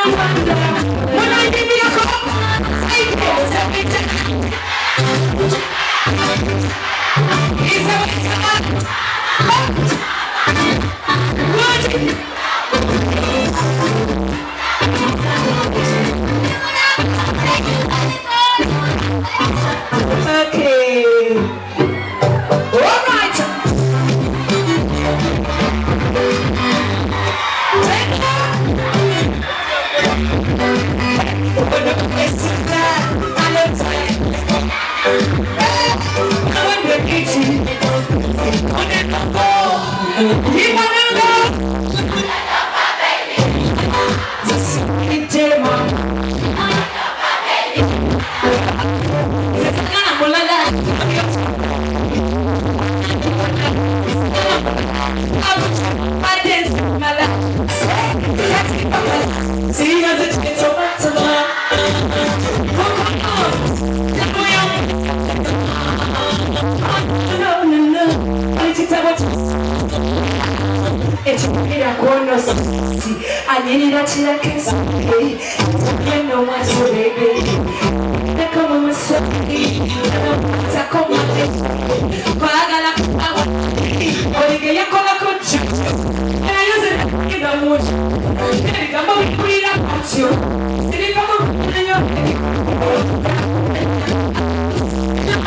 When I give me a call, say yes, every time. It's every time. Okay. All right. Take see you as a chance to Echikwira kuono sisi anyirira kirakesi you know what's your baby Neko mumusoni Takoma Kwagala kwa Olige yakola kuchu Ayuze Ida muchu Kama wikurira kuchu Silipa kukunyo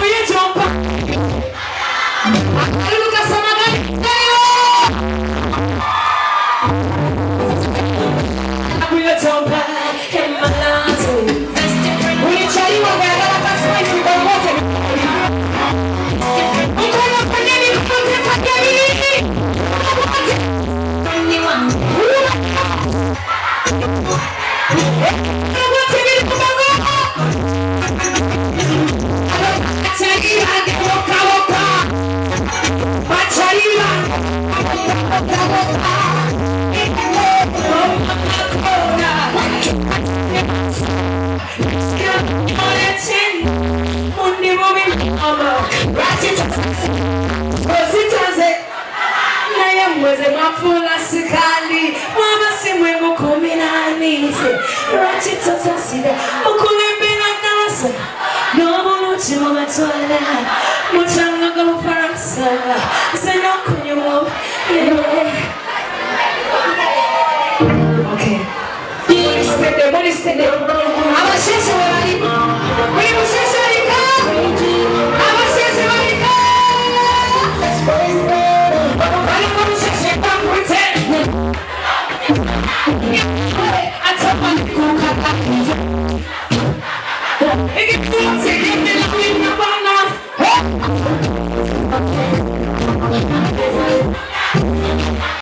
Oye jompa Akaluka samagani Mweze mafula sikali Mama simwe mukuminani Rachito tasida Mukulimbi na nasa Nobu nuchi mama tuala Muchanga gamu farasa Seno kunyumo Okay Mori stede Aba sheshe wali Mori musheshe walika Aba sheshe walika I